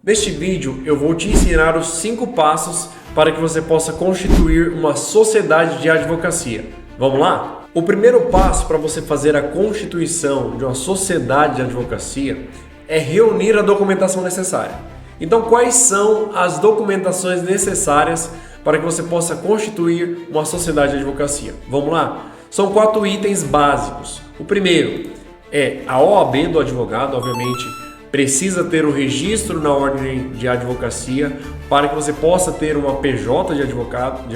Neste vídeo eu vou te ensinar os 5 passos para que você possa constituir uma sociedade de advocacia. Vamos lá? O primeiro passo para você fazer a constituição de uma sociedade de advocacia é reunir a documentação necessária. Então, quais são as documentações necessárias para que você possa constituir uma sociedade de advocacia? Vamos lá? São 4 itens básicos. O primeiro é a OAB do advogado, obviamente. Precisa ter o registro na ordem de advocacia para que você possa ter uma PJ de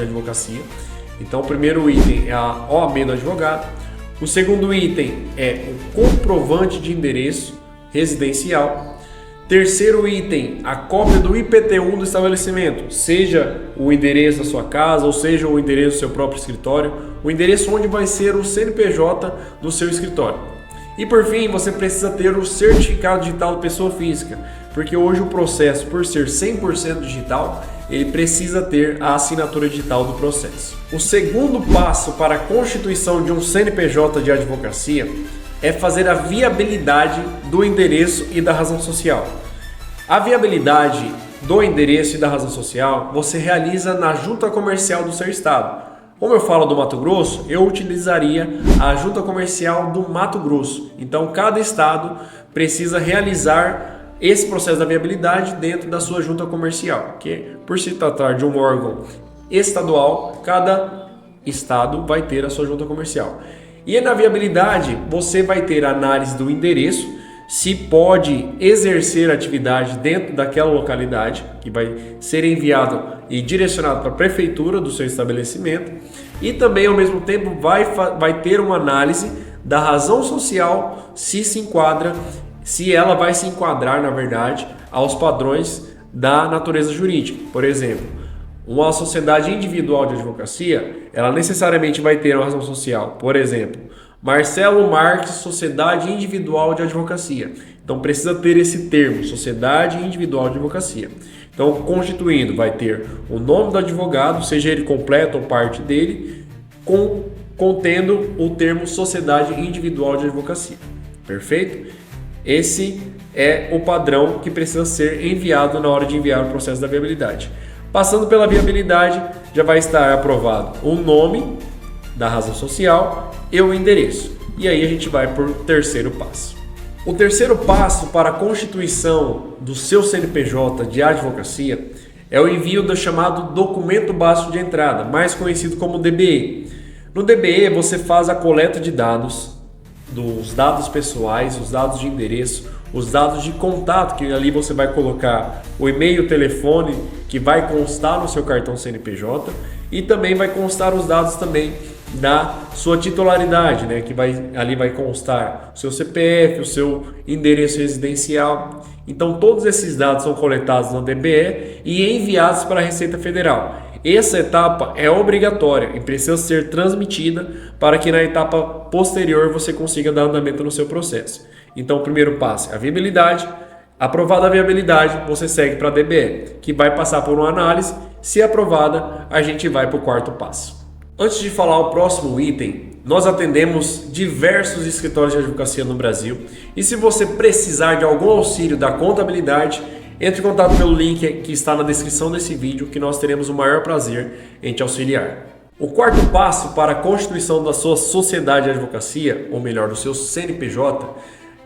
advocacia. Então, o primeiro item é a OAB do advogado. O segundo item é o comprovante de endereço residencial. Terceiro item, a cópia do IPTU do estabelecimento, seja o endereço da sua casa ou seja o endereço do seu próprio escritório, o endereço onde vai ser o CNPJ do seu escritório. E por fim, você precisa ter o certificado digital de pessoa física, porque hoje o processo, por ser 100% digital, ele precisa ter a assinatura digital do processo. O segundo passo para a constituição de um CNPJ de advocacia é fazer a viabilidade do endereço e da razão social. A viabilidade do endereço e da razão social você realiza na junta comercial do seu estado. Como eu falo do Mato Grosso, eu utilizaria a junta comercial do Mato Grosso. Então, cada estado precisa realizar esse processo da viabilidade dentro da sua junta comercial, que por se tratar de um órgão estadual, cada estado vai ter a sua junta comercial. E na viabilidade, você vai ter a análise do endereço, se pode exercer atividade dentro daquela localidade, que vai ser enviado e direcionado para a prefeitura do seu estabelecimento, e também ao mesmo tempo vai ter uma análise da razão social, se ela vai se enquadrar, na verdade, aos padrões da natureza jurídica. Por exemplo, uma sociedade individual de advocacia, ela necessariamente vai ter uma razão social. Por exemplo, Marcelo Marques, Sociedade Individual de Advocacia. Então precisa ter esse termo, Sociedade Individual de Advocacia. Então, constituindo, vai ter o nome do advogado, seja ele completo ou parte dele, contendo o termo Sociedade Individual de Advocacia. Perfeito? Esse é o padrão que precisa ser enviado na hora de enviar o processo da viabilidade. Passando pela viabilidade, já vai estar aprovado o nome da razão social e o endereço. E aí a gente vai para o terceiro passo. O terceiro passo para a constituição do seu CNPJ de advocacia é o envio do chamado Documento Básico de Entrada, mais conhecido como DBE. No DBE você faz a coleta de dados, dos dados pessoais, os dados de endereço, os dados de contato, que ali você vai colocar o e-mail, o telefone, que vai constar no seu cartão CNPJ, e também vai constar os dados também da sua titularidade, né? Que ali vai constar o seu CPF, o seu endereço residencial. Então todos esses dados são coletados no DBE e enviados para a Receita Federal. Essa etapa é obrigatória e precisa ser transmitida para que na etapa posterior você consiga dar andamento no seu processo. Então o primeiro passo é a viabilidade. Aprovada a viabilidade, você segue para a DBE, que vai passar por uma análise. Se aprovada, a gente vai para o quarto passo. Antes de falar o próximo item, nós atendemos diversos escritórios de advocacia no Brasil e se você precisar de algum auxílio da contabilidade, entre em contato pelo link que está na descrição desse vídeo que nós teremos o maior prazer em te auxiliar. O quarto passo para a constituição da sua sociedade de advocacia, ou melhor, do seu CNPJ,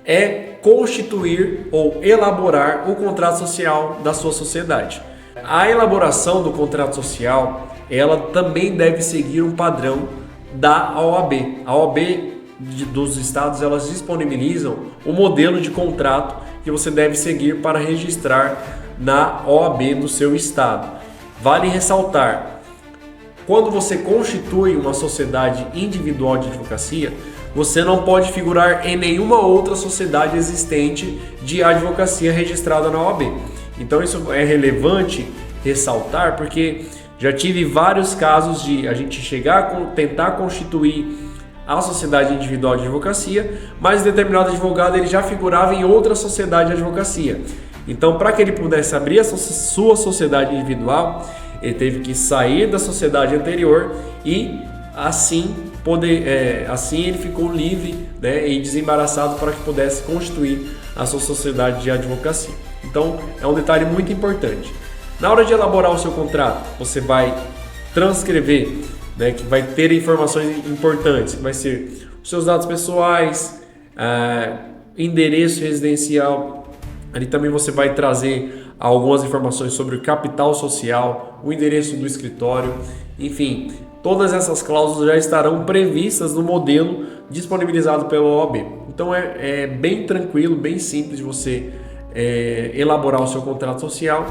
é constituir ou elaborar o contrato social da sua sociedade. A elaboração do contrato social, ela também deve seguir um padrão da OAB. A OAB dos estados, elas disponibilizam o modelo de contrato que você deve seguir para registrar na OAB do seu estado. Vale ressaltar, quando você constitui uma sociedade individual de advocacia, você não pode figurar em nenhuma outra sociedade existente de advocacia registrada na OAB. Então isso é relevante ressaltar porque já tive vários casos de a gente chegar a tentar constituir a sociedade individual de advocacia, mas determinado advogado ele já figurava em outra sociedade de advocacia. Então, para que ele pudesse abrir a sua sociedade individual, ele teve que sair da sociedade anterior e assim ele ficou livre, né, e desembaraçado para que pudesse constituir a sua sociedade de advocacia. Então é um detalhe muito importante. Na hora de elaborar o seu contrato, você vai transcrever, né, que vai ter informações importantes, que vai ser os seus dados pessoais, endereço residencial. Ali também você vai trazer algumas informações sobre o capital social, o endereço do escritório, enfim, todas essas cláusulas já estarão previstas no modelo disponibilizado pela OAB. Então é bem tranquilo, bem simples de você elaborar o seu contrato social.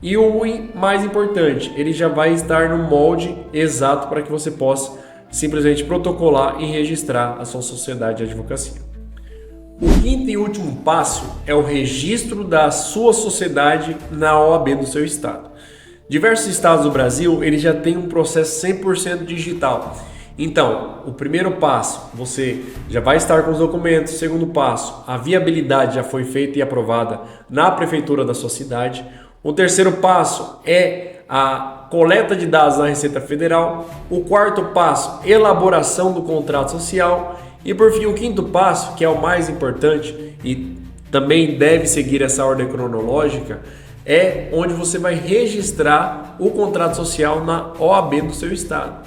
E o mais importante, ele já vai estar no molde exato para que você possa simplesmente protocolar e registrar a sua sociedade de advocacia. O quinto e último passo é o registro da sua sociedade na OAB do seu estado. Diversos estados do Brasil ele já tem um processo 100% digital. Então, o primeiro passo, você já vai estar com os documentos. O segundo passo, a viabilidade já foi feita e aprovada na prefeitura da sua cidade. O terceiro passo é a coleta de dados na Receita Federal. O quarto passo, elaboração do contrato social. E por fim, o quinto passo, que é o mais importante e também deve seguir essa ordem cronológica, é onde você vai registrar o contrato social na OAB do seu estado.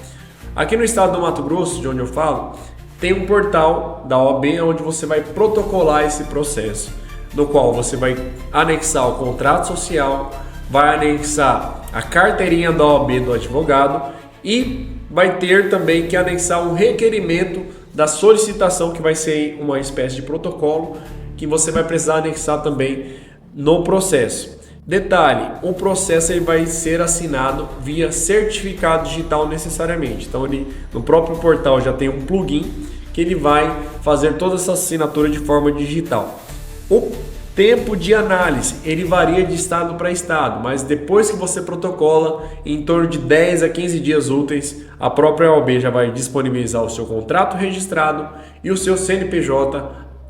Aqui no estado do Mato Grosso, de onde eu falo, tem um portal da OAB onde você vai protocolar esse processo, no qual você vai anexar o contrato social, vai anexar a carteirinha da OAB do advogado e vai ter também que anexar um requerimento da solicitação, que vai ser uma espécie de protocolo que você vai precisar anexar também no processo. Detalhe, o processo ele vai ser assinado via certificado digital necessariamente. Então no próprio portal já tem um plugin que ele vai fazer toda essa assinatura de forma digital. O tempo de análise ele varia de estado para estado, mas depois que você protocola, em torno de 10 a 15 dias úteis, a própria OAB já vai disponibilizar o seu contrato registrado e o seu CNPJ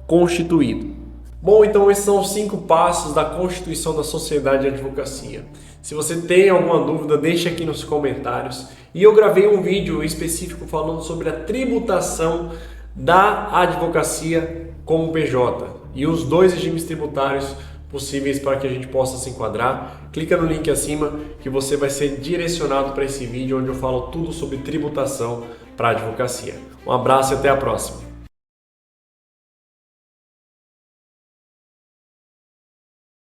constituído. Bom, então esses são os 5 passos da constituição da sociedade de advocacia. Se você tem alguma dúvida, deixe aqui nos comentários. E eu gravei um vídeo específico falando sobre a tributação da advocacia como PJ e os 2 regimes tributários possíveis para que a gente possa se enquadrar. Clica no link acima que você vai ser direcionado para esse vídeo onde eu falo tudo sobre tributação para a advocacia. Um abraço e até a próxima.